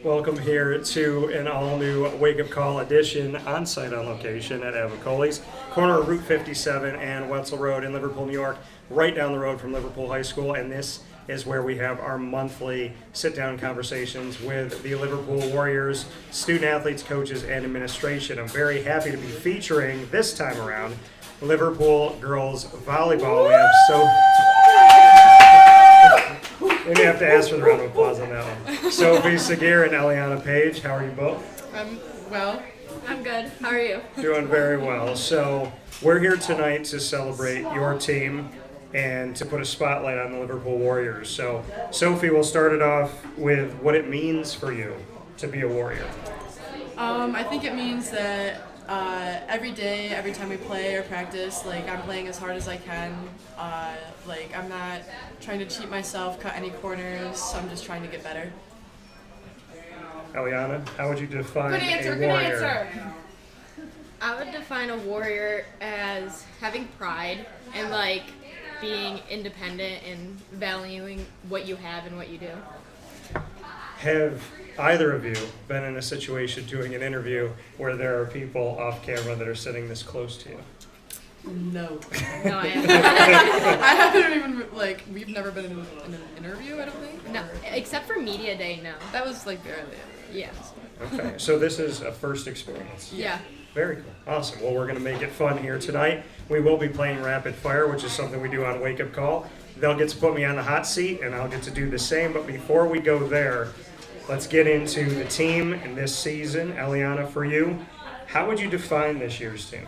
Welcome here to an all-new Wake Up Call edition on-site on location at Avicolli's, corner of Route 57 and Wetzel Road in Liverpool, New York, right down the road from Liverpool High School. And this is where we have our monthly sit-down conversations with the Liverpool Warriors, student-athletes, coaches, and administration. I'm very happy to be featuring, this time around, Liverpool Girls Volleyball. We have Maybe I have to ask for the round of applause on that one. Sophie Sageer and Eliana Page, how are you both? I'm well. I'm good. How are you? Doing very well. So we're here tonight to celebrate your team and to put a spotlight on the Liverpool Warriors. So Sophie, we'll start it off with what it means for you to be a Warrior. I think it means that every day, every time we play or practice, I'm playing as hard as I can. I'm not trying to cheat myself, cut any corners. I'm just trying to get better. Eliana, how would you define Good answer. a Good Warrior? answer. I would define a warrior as having pride and being independent and valuing what you have and what you do. Have either of you been in a situation doing an interview where there are people off camera that are sitting this close to you? No. No, I haven't. I haven't even, we've never been in an interview, I don't think. No, except for media day. No. That was, barely. Yeah. Okay, so this is a first experience. Yeah. Very cool. Awesome. Well, we're going to make it fun here tonight. We will be playing Rapid Fire, which is something we do on Wake Up Call. They'll get to put me on the hot seat, and I'll get to do the same. But before we go there, let's get into the team in this season. Eliana, for you, how would you define this year's team?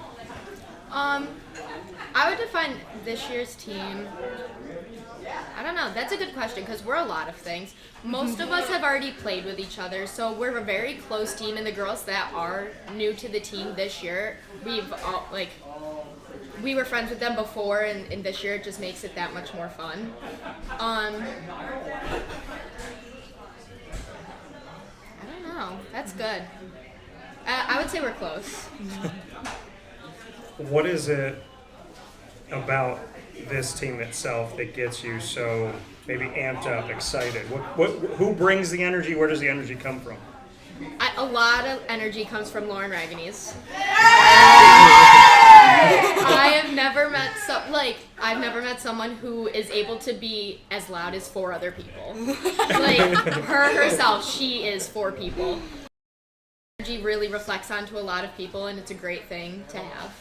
I would define this year's team. I don't know. That's a good question because we're a lot of things. Most of us have already played with each other, so we're a very close team. And the girls that are new to the team this year, we've all, we were friends with them before, and this year it just makes it that much more fun. I don't know. That's good. I would say we're close. What is it about this team itself that gets you so maybe amped up, excited? Who brings the energy? Where does the energy come from? A lot of energy comes from Lauren Raganese. I've never met someone who is able to be as loud as 4 other people. Her herself, she is 4 people. Energy really reflects onto a lot of people, and it's a great thing to have.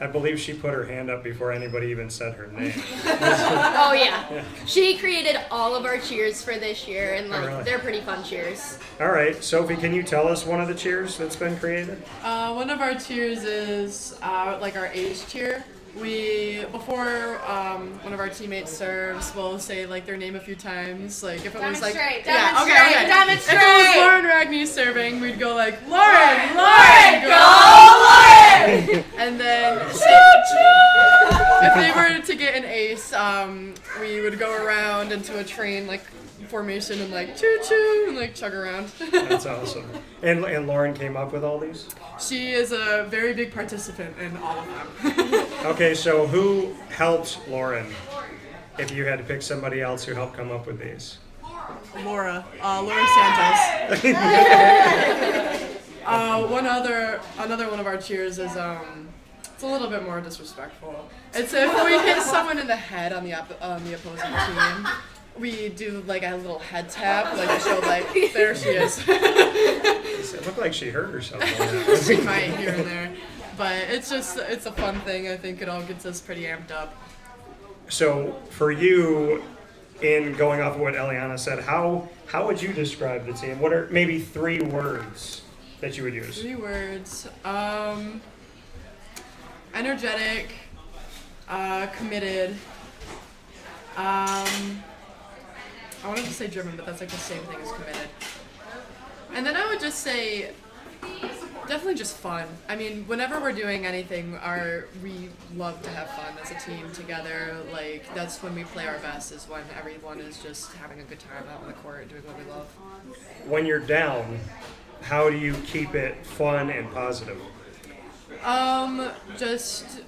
I believe she put her hand up before anybody even said her name. Oh yeah. She created all of our cheers for this year, and really? They're pretty fun cheers. All right, Sophie, can you tell us one of the cheers that's been created? One of our cheers is our age cheer. Before one of our teammates serves, we'll say their name a few times. If it was Demonstrate. If it was Lauren Ragney serving, we'd go Lauren, Go Lauren! And then if they were to get an ace, we would go around into a train formation and choo choo and chug around. That's awesome. And Lauren came up with all these? She is a very big participant in all of them. Okay, so who helped Lauren if you had to pick somebody else who helped come up with these? Laura Santos. Another one of our cheers is it's a little bit more disrespectful. It's if we hit someone in the head on the opposing team, we do a little head tap, to show there she is. It looked like she hurt herself. She might here and there, but it's a fun thing. I think it all gets us pretty amped up. So for you, in going off of what Eliana said, how would you describe the team? What are maybe 3 words that you would use? 3 words. Energetic, committed. I wanted to say driven, but that's the same thing as committed. And then I would just say definitely just fun. I mean, whenever we're doing anything, we love to have fun as a team together. That's when we play our best, is when everyone is just having a good time out on the court doing what we love. When you're down, how do you keep it fun and positive? Just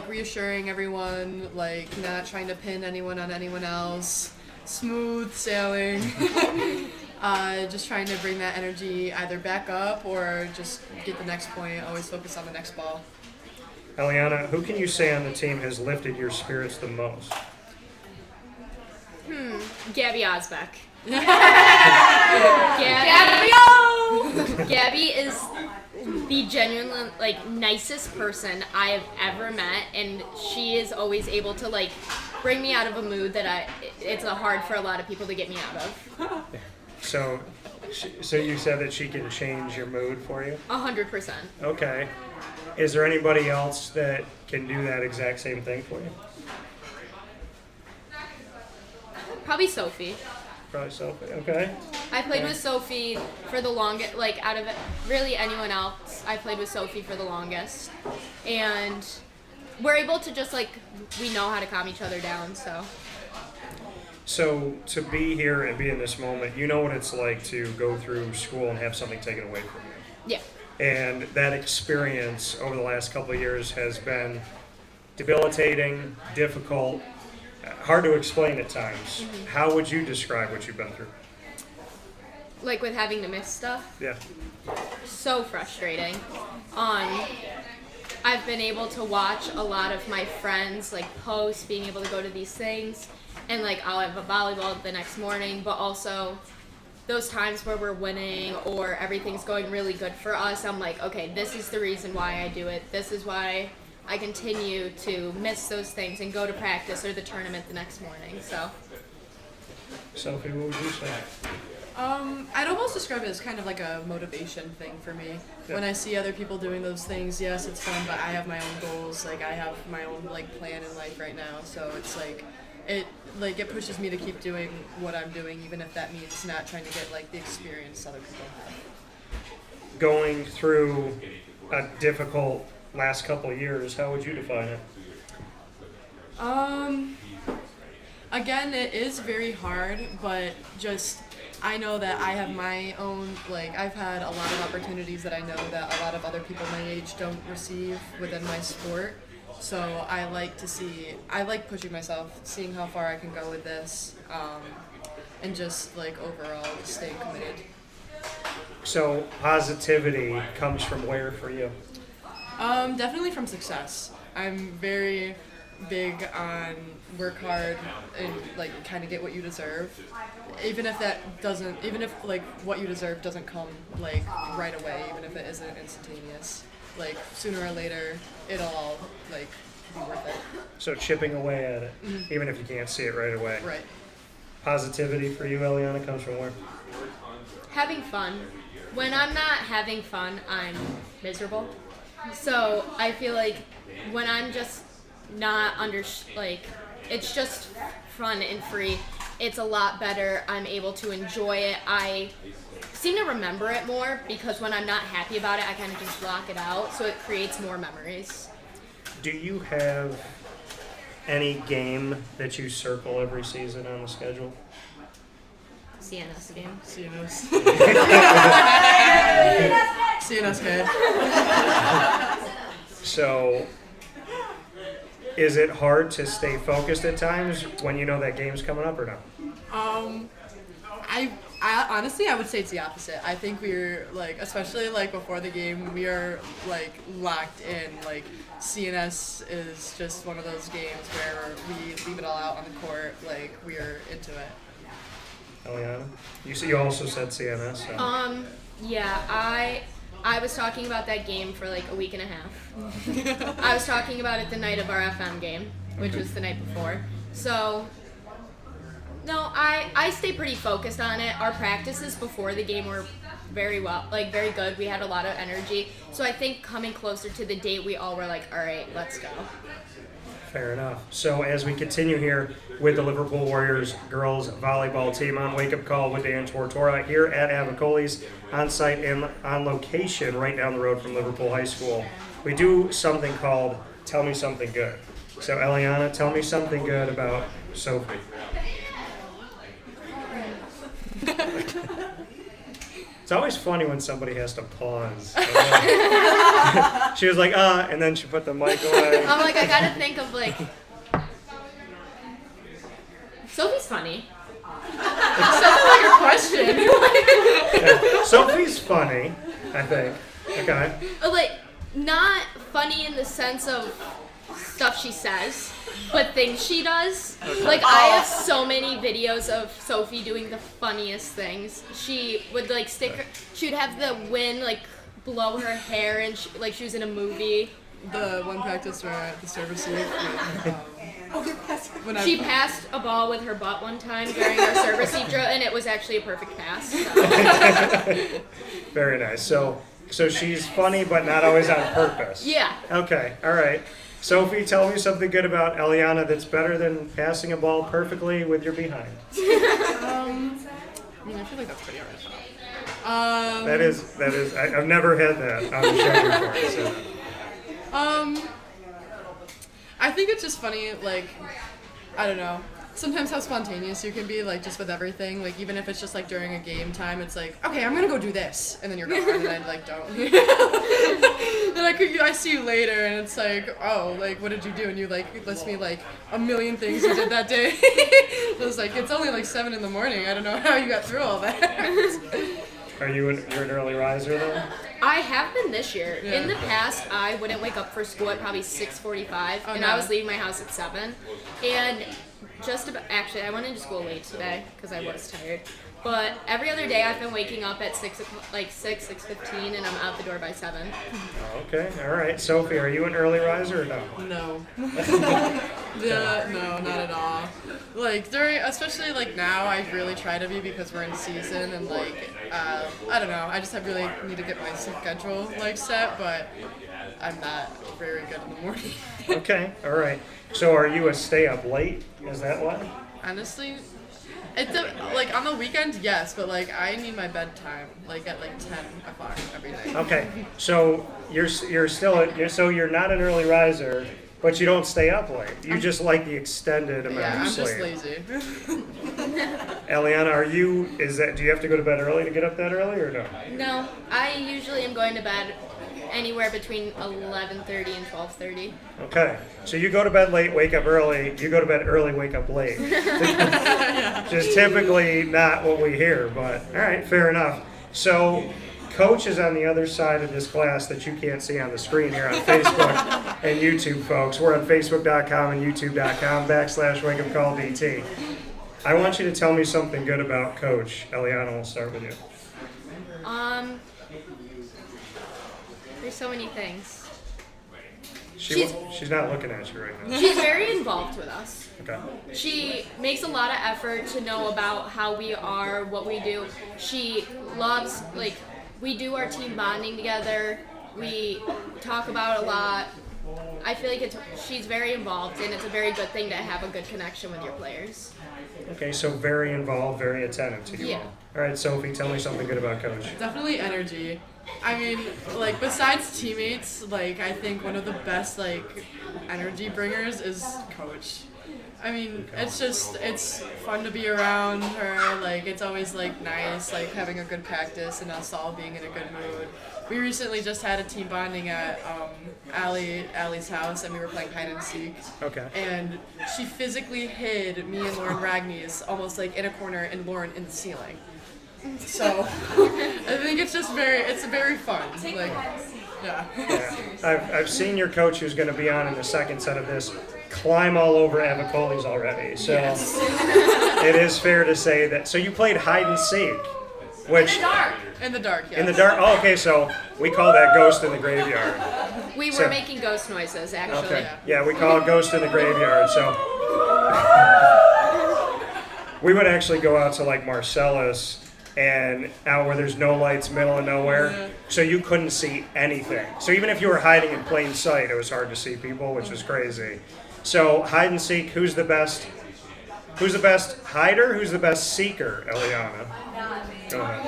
reassuring everyone, not trying to pin anyone on anyone else, smooth sailing. Just trying to bring that energy either back up or just get the next point. Always focus on the next ball. Eliana, who can you say on the team has lifted your spirits the most? Gabby Osbeck. Gabby is the genuine, like, nicest person I have ever met, and she is always able to, like, bring me out of a mood that it's hard for a lot of people to get me out of. So you said that she can change your mood for you? 100%. Okay. Is there anybody else that can do that exact same thing for you? Probably Sophie. Probably Sophie. Okay. I played with Sophie for the longest, like, out of really anyone else, I played with Sophie for the longest. And we're able to just, like, we know how to calm each other down, so. So to be here and be in this moment, you know what it's like to go through school and have something taken away from you. Yeah. And that experience over the last couple of years has been debilitating, difficult, hard to explain at times. Mm-hmm. How would you describe what you've been through? Like with having to miss stuff. Yeah. So frustrating. I've been able to watch a lot of my friends like post, being able to go to these things, and like I'll have a volleyball the next morning, but also those times where we're winning or everything's going really good for us, I'm like, okay, this is the reason why I do it. This is why I continue to miss those things and go to practice or the tournament the next morning. So, Sophie, what would you say? I'd almost describe it as kind of like a motivation thing for me. Yeah. When I see other people doing those things, yes, it's fun, but I have my own goals. Like I have my own like plan in life right now, so it's like it pushes me to keep doing what I'm doing, even if that means not trying to get like the experience other people have. Going through a difficult last couple of years, how would you define it? Again, it is very hard, but just I know that I have my own, like, I've had a lot of opportunities that I know that a lot of other people my age don't receive within my sport. So I like pushing myself, seeing how far I can go with this, and just, like, overall staying committed. So positivity comes from where for you? Definitely from success. I'm very big on work hard and like kind of get what you deserve. Even if like what you deserve doesn't come like right away, even if it isn't instantaneous, like sooner or later it'll all like be worth it. So chipping away at it, even if you can't see it right away. Right. Positivity for you, Eliana, comes from where? having fun. When I'm not having fun, I'm miserable. So I feel like when I'm just not it's just fun and free, it's a lot better. I'm able to enjoy it. I seem to remember it more because when I'm not happy about it, I kind of just block it out, so it creates more memories. Do you have any game that you circle every season on the schedule? CNS game. CNS. CNS good. So, is it hard to stay focused at times when you know that game's coming up or not? I honestly, I would say it's the opposite. I think we're like, especially like before the game, we are like locked in. Like CNS is just one of those games where we leave it all out on the court. Like we're into it. Eliana, you also said CNS. So. Yeah, I was talking about that game for like a week and a half. I was talking about it the night of our FM game, which was the night before. So, no, I stay pretty focused on it. Our practices before the game were very good. We had a lot of energy. So I think coming closer to the date, we all were like, all right, let's go. Fair enough. So as we continue here with the Liverpool Warriors girls volleyball team on Wake Up Call with Dan Tortora here at Avicolli's on site and on location right down the road from Liverpool High School, we do something called Tell Me Something Good. So Eliana, tell me something good about Sophie. It's always funny when somebody has to pause. She was like, and then she put the mic away. I'm like, I gotta think of like, Sophie's funny. Sophie's like a question. Yeah. Sophie's funny, I think. Okay. Like, not funny in the sense of stuff she says, but things she does. Like, I have so many videos of Sophie doing the funniest things. She would like she'd have the wind like blow her hair, and like she was in a movie. The one practice where at the service receive. When She passed a ball with her butt one time during our serve receive drill, and it was actually a perfect pass. So. Very nice. So she's funny, but not always on purpose. Yeah. Okay. All right. Sophie, tell me something good about Eliana that's better than passing a ball perfectly with your behind. I mean, I feel like that's pretty original. That is. I've never had that on the show before. So. I think it's just funny, like, I don't know. Sometimes how spontaneous you can be, like, just with everything. Like, even if it's just, like, during a game time, it's like, okay, I'm gonna go do this. And then you're gone, and I, like, don't. Then I see you later, and it's like, oh, like, what did you do? And you, like, list me, like, a million things you did that day. I was like, it's only, like, 7 in the morning. I don't know how you got through all that. You're an early riser, though? I have been this year. Yeah. In the past, I wouldn't wake up for school at probably 6:45, and no. I was leaving my house at 7. And actually, I went into school late today because I was tired. But every other day, I've been waking up at 6:15, and I'm out the door by 7. Okay. All right. Sophie, are you an early riser or no? No. Yeah, no, not at all. Like especially like now, I really try to be because we're in season and like, I don't know. I just really need to get my schedule like set, but I'm not very good in the morning. Okay. All right. So are you a stay up late? Is that why? Honestly, like on the weekend, yes, but like I need my bedtime like at like 10 o'clock every night. Okay. So you're not an early riser, but you don't stay up late. You just like the extended amount Yeah, of I'm sleep. just lazy. Eliana, do you have to go to bed early to get up that early or no? No, I usually am going to bed anywhere between 11:30 and 12:30. Okay. So you go to bed late, wake up early. You go to bed early, wake up late. Which is typically not what we hear, but all right, fair enough. So Coach is on the other side of this glass that you can't see on the screen here on Facebook and YouTube, folks. We're on Facebook.com and YouTube.com/WakeUpCallDT. I want you to tell me something good about Coach. Eliana, we'll start with you. There's so many things. She's not looking at you right now. She's very involved with us. Okay. She makes a lot of effort to know about how we are, what we do. She loves, like, we do our team bonding together. We talk about a lot. I feel like she's very involved, and it's a very good thing to have a good connection with your players. Okay, so very involved, very attentive to you Yeah. all. All right, Sophie, tell me something good about Coach. Definitely energy. I mean, like, besides teammates, like, I think one of the best, like, energy bringers is Coach. I mean, it's fun to be around her. Like, it's always, like, nice, like, having a good practice and us all being in a good mood. We recently just had a team bonding at Allie's house, and we were playing hide and seek. Okay. And she physically hid me and Lauren Ragnes almost, like, in a corner and Lauren in the ceiling. So, I think it's very fun. Like, yeah. I've seen your coach, who's going to be on in the second set of this, climb all over Avicolli's already. So Yes. It is fair to say that. So you played hide and seek, which In the dark, yes. in the dark. Oh, okay. So we call that ghost in the graveyard. We were So- making ghost noises, actually. Okay. Yeah, we call it ghost in the graveyard. So we would actually go out to like Marcellus and out where there's no lights, middle of nowhere, so you couldn't see anything. So even if you were hiding in plain sight, it was hard to see people, which was crazy. So hide and seek, who's the best hider? Who's the best seeker, Eliana? Go ahead.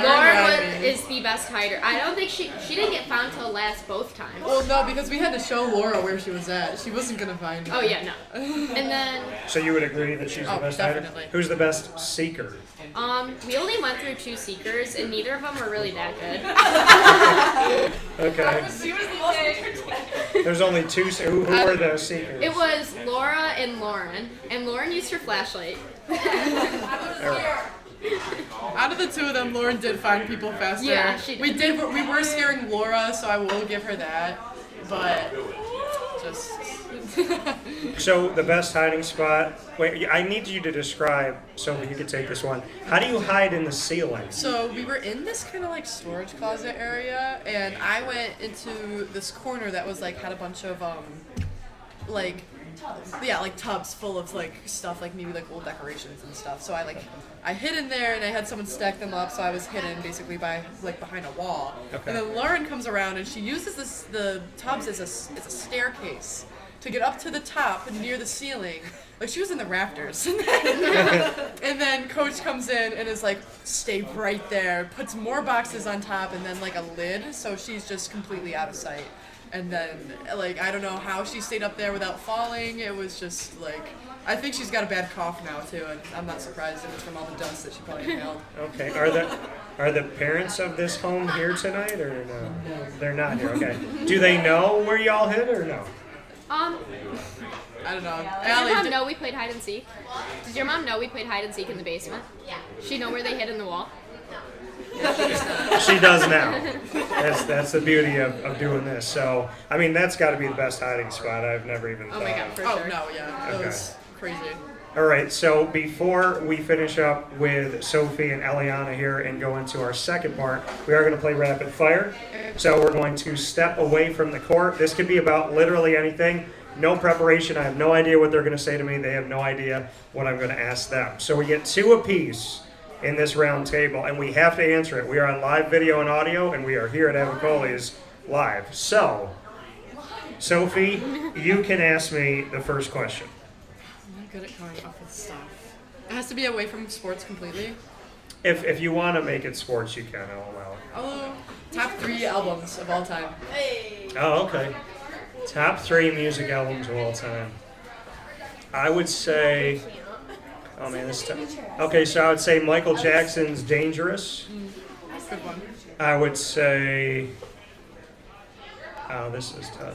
Lauren is the best hider. I don't think she didn't get found till last both times. Well, no, because we had to show Laura where she was at. She wasn't gonna find her. Oh yeah, no. And then So you would agree that she's the best definitely. hider? Who's the best seeker? we only went through 2 seekers, and neither of them were really that good. Okay. She was the most entertaining. There's only 2. Who were the seekers? It was Laura and Lauren, and Lauren used her flashlight. All right. them. Lauren did find people faster. Yeah, she did. We were scaring Laura, so I will give her that. But just So the best hiding spot. Wait, I need you to describe. So you could take this one. How do you hide in the ceiling? so we were in this kind of like storage closet area, and I went into this corner that was like had a bunch of like tubs full of like stuff, like maybe like old decorations and stuff. So I hid in there, and I had someone stack them up, so I was hidden basically by like behind a wall. Okay. And then Lauren comes around, and she uses the tubs as a staircase to get up to the top and near the ceiling. Like she was in the rafters. And then Coach comes in and is like, stay right there, puts more boxes on top, and then like a lid, so she's just completely out of sight. And then, like, I don't know how she stayed up there without falling. It was just, like, I think she's got a bad cough now, too, and I'm not surprised if it's from all the dust that she probably inhaled. Okay. Are the parents of this home here tonight, or no? They're not here. Okay. Do they know where y'all hid, or no? I don't know. Did your Allie, mom know we played hide and seek? Did your mom know we played hide and seek in the basement? Yeah. She know where they hid in the wall? She does now. That's the beauty of doing this. So, I mean, that's got to be the best hiding spot. I've never even thought. Oh my god, for oh, sure. no, yeah. It Okay. was crazy. All right, so before we finish up with Sophie and Eliana here and go into our second part, we are going to play rapid fire. So we're going to step away from the court. This could be about literally anything. No preparation. I have no idea what they're going to say to me. They have no idea what I'm going to ask them. So we get 2 apiece in this round table, and we have to answer it. We are on live video and audio, and we are here at Avicolli's live. So, Sophie, you can ask me the first question. I'm not good at coming up with stuff. It has to be away from sports completely. If you want to make it sports, you can. I'll allow it. Oh, top 3 albums of all time. Oh, okay. Top 3 music albums of all time. I would say... Oh, man, this is tough. Okay, so I would say Michael Jackson's Dangerous. Good one. I would say... Oh, this is tough.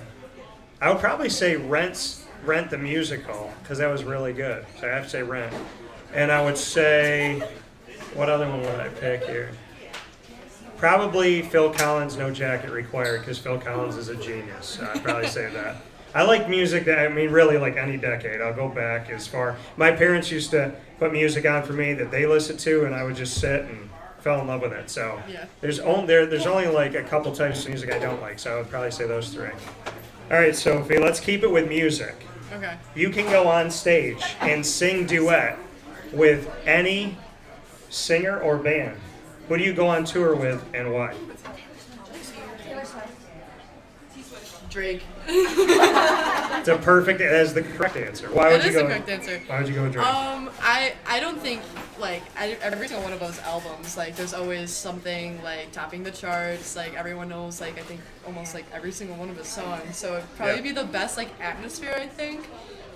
I would probably say Rent the Musical, because that was really good. So I have to say Rent. And I would say... What other one would I pick here? Probably Phil Collins' No Jacket Required, because Phil Collins is a genius. So I'd probably say that. I like music that, I mean, really like any decade. I'll go back as far. My parents used to put music on for me that they listened to, and I would just sit and fell in love with it. So Yeah. there's only like a couple types of music I don't like, so I would probably say those 3. All right, Sophie, let's keep it with music. Okay. You can go on stage and sing duet with any singer or band. Who do you go on tour with and why? Drake. It's a perfect, that is the correct answer. Why would That you is go? the correct answer. Why would you go with Drake? I don't think like every single one of those albums, like there's always something like topping the charts. Like everyone knows, like I think almost like every single one of his songs. So it'd probably Yeah. be the best like atmosphere, I think.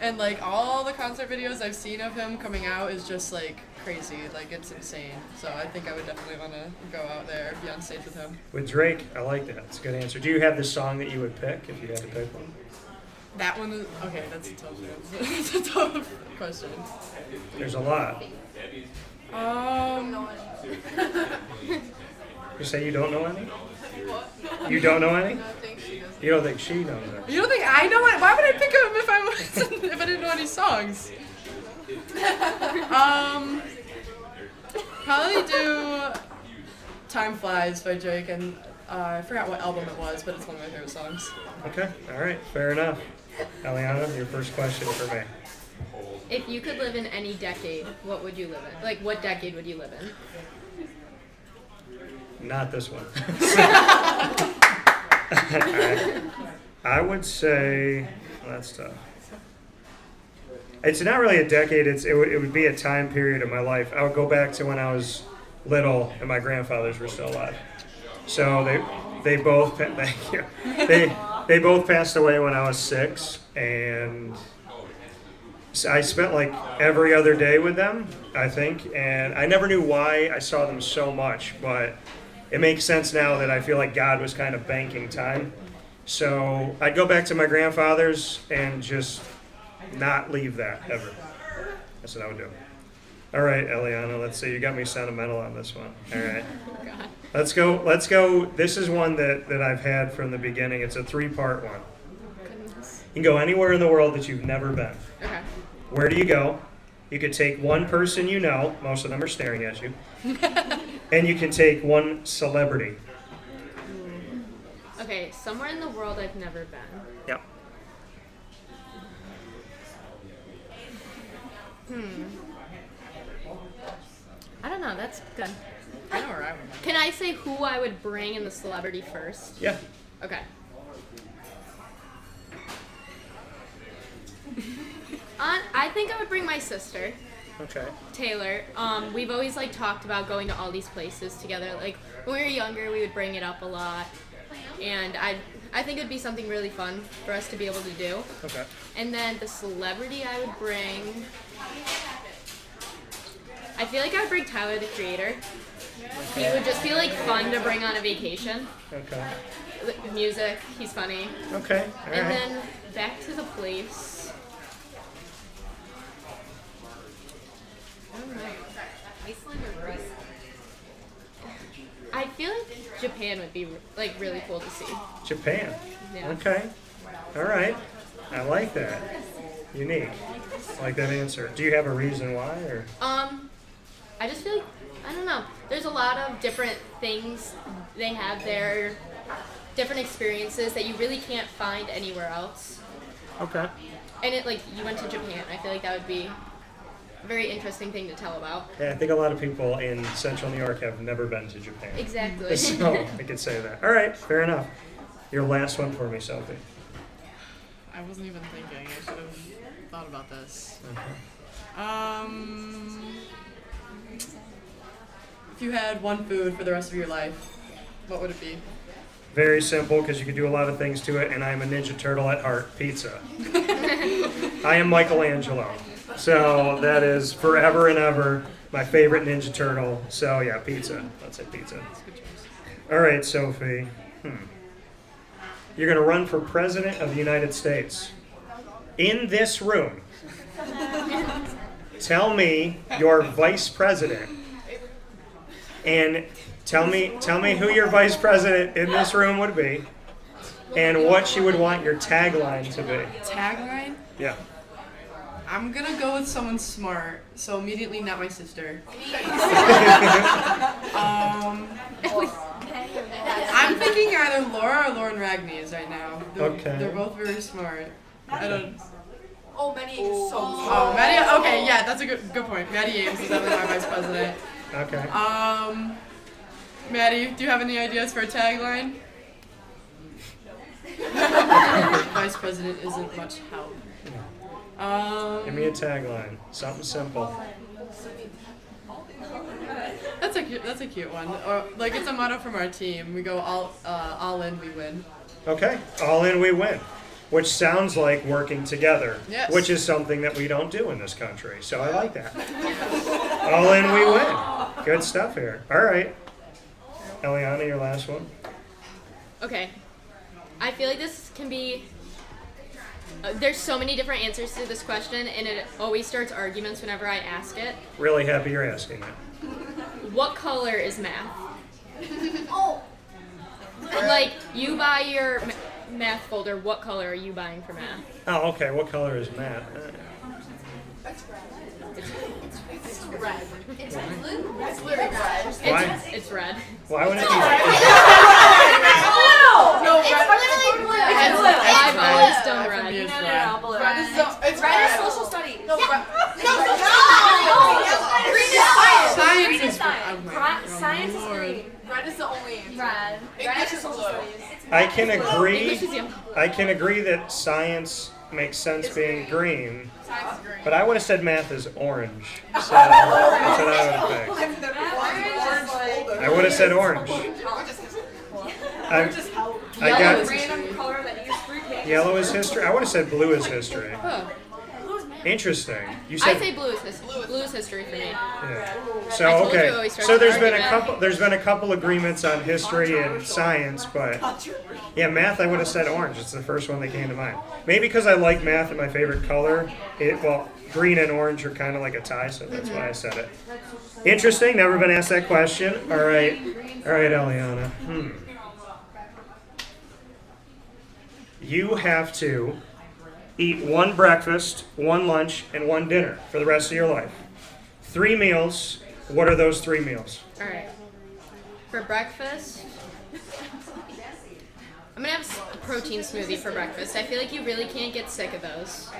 And like all the concert videos I've seen of him coming out is just like crazy. Like it's insane. So I think I would definitely want to go out there, be on stage with him. With Drake, I like that. It's a good answer. Do you have the song that you would pick if you had to pick one? That one is okay. That's a tough one. It's a tough question. There's a lot. You say you don't know any? You don't know any? You don't think she knows it? You don't think I know it? Why would I pick him if I wasn't, if I didn't know any songs? Probably do "Time Flies" by Drake, and I forgot what album it was, but it's one of my favorite songs. Okay, all right, fair enough. Eliana, your first question for me. If you could live in any decade, what would you live in? Like, what decade would you live in? Not this one. I would say, well, that's tough. It's not really a decade. It would be a time period of my life. I would go back to when I was little and my grandfathers were still alive. So they both thank you. They both passed away when I was 6, and so I spent like every other day with them, I think, and I never knew why I saw them so much, but it makes sense now that I feel like God was kind of banking time. So I'd go back to my grandfather's and just not leave that ever. That's what I would do. All right, Eliana, let's see. You got me sentimental on this one. All right. God. Let's go. This is one that I've had from the beginning. It's a 3-part one. Goodness. You can go anywhere in the world that you've never been. Okay. Where do you go? You could take one person you know. Most of them are staring at you. And you can take one celebrity. Okay, somewhere in the world I've never been. Yep. I don't know. That's good. I know where I would. Can I say who I would bring in the celebrity first? Yeah. Okay. I think I would bring my sister, Okay. Taylor. We've always like talked about going to all these places together. Like when we were younger, we would bring it up a lot, and I think it'd be something really fun for us to be able to do. Okay. And then the celebrity I would bring, I feel like I would bring Tyler, the Creator. He would just be like fun to bring on a vacation. Okay. Music, he's funny. Okay. All And right. then back to the place. I don't know. Iceland or Greece? I feel like Japan would be like really cool to see. Japan. Yeah. Okay. All right. I like that. Unique. I like that answer. Do you have a reason why, or? I just feel like, I don't know. There's a lot of different things they have there, different experiences that you really can't find anywhere else. Okay. And it like you went to Japan. I feel like that would be a very interesting thing to tell about. Yeah, I think a lot of people in Central New York have never been to Japan. Exactly. So I could say that. All right. Fair enough. Your last one for me, Sophie. I wasn't even thinking. I should have thought about this. If you had one food for the rest of your life, what would it be? Very simple because you could do a lot of things to it, and I'm a Ninja Turtle at heart. Pizza. I am Michelangelo. So that is forever and ever my favorite Ninja Turtle. So yeah, pizza. Let's say pizza. That's a good choice. All right, Sophie. You're going to run for President of the United States. In this room, tell me your vice president. And tell me who your vice president in this room would be, and what she would want your tagline to be. Tagline? Yeah. I'm gonna go with someone smart, so immediately not my sister. I'm thinking either Laura or Lauren Ragnes right now. Okay. They're both very smart. I don't. Oh, Maddie is so Oh, Maddie. Okay, yeah, that's a good point. Maddie Ames is definitely my vice president. Okay. Maddie, do you have any ideas for a tagline? Vice president isn't much help. Give me a tagline. Something simple. That's a cute one. Or like it's a motto from our team. We go all in, we win. Okay. All in, we win. Which sounds like working together. Yes. Which is something that we don't do in this country. So I like that. All in, we win. Good stuff here. All right. Eliana, your last one. Okay. I feel like this can be. There's so many different answers to this question, and it always starts arguments whenever I ask it. Really happy you're asking it. What color is math? Oh. Like, you buy your math folder, what color are you buying for math? Oh, okay. What color is Matt? It's red. It's blue. It's literally red. Why? It's red. Why would it be? No, it's literally blue. It's blue. I've always For done me, red. it's No, red. no, no, blue. Red is social studies. No, red. No, green is science. Science Green is science. oh my Science is Lord. green. Red is the only answer. Red. English is social studies. I can agree. English is yellow. I can agree that science makes sense being green, Science is green. but I would have said math is orange. So that's what I would have picked. I would have said orange. I Yellow got is Random color that you use yellow is history. I would have said blue is history. Huh. Interesting. You I said say blue is history. Blue is history for me. yeah. I So told you okay. it always starts So with there's been a argument. couple. There's been a couple agreements on history and science, but Yeah, math, I would have said orange. It's the first one that came to mind. Maybe because I like math and my favorite color. Green and orange are kind of like a tie, so that's why I said it. Interesting. Never been asked that question. All right, Eliana. You have to eat one breakfast, one lunch, and one dinner for the rest of your life. 3 meals. What are those 3 meals? All right. For breakfast, I'm gonna have a protein smoothie for breakfast. I feel like you really can't get sick of those.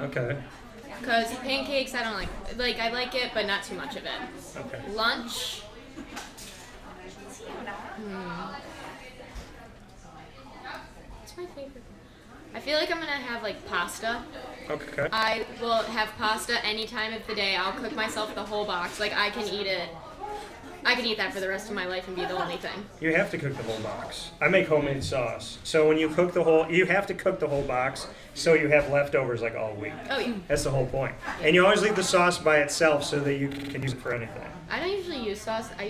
Okay. Because pancakes, I don't like. Like, I like it, but not too much of it. Okay. Lunch. What's my favorite? I feel like I'm gonna have like pasta. Okay. I will have pasta any time of the day. I'll cook myself the whole box. Like, I can eat it. I can eat that for the rest of my life and be the only thing. You have to cook the whole box. I make homemade sauce. So when you cook you have to cook the whole box so you have leftovers like all week. Oh, yeah. That's the whole point. And you always leave the sauce by itself so that you can use it for anything. I don't usually use sauce. I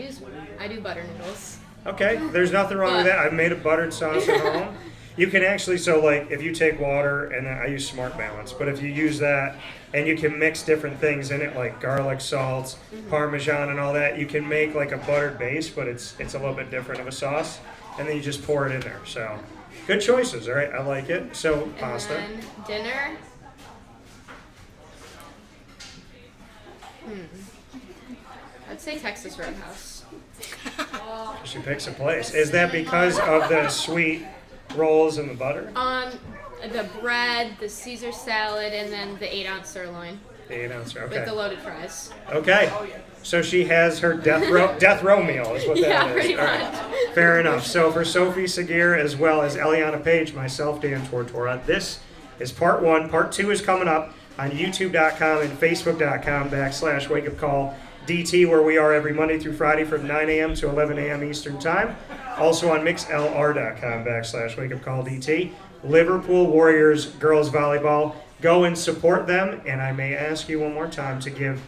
do butter noodles. Okay, there's nothing wrong with that. I've made a buttered sauce at home. You can actually, so like if you take water, and I use Smart Balance, but if you use that and you can mix different things in it like garlic, salts, Parmesan and all that, you can make like a buttered base, but it's a little bit different of a sauce, and then you just pour it in there. So good choices, all right, I like it. So pasta. And then dinner. I'd say Texas Roadhouse. She picks a place. Is that because of the sweet rolls and the butter? The bread, the Caesar salad, and then the 8-ounce sirloin. The 8-ounce, okay. With the loaded fries. Okay. So she has her death row meal is what that Yeah, is. pretty All right. much. Fair enough. So for Sophie Sageer as well as Eliana Page, myself, Dan Tortora, this is part 1. Part 2 is coming up on youtube.com and facebook.com/wakeupcalldt, where we are every Monday through Friday from 9 a.m. to 11 a.m. Eastern Time. Also on mixlr.com/wakeupcalldt. Liverpool Warriors Girls Volleyball. Go and support them. And I may ask you one more time to give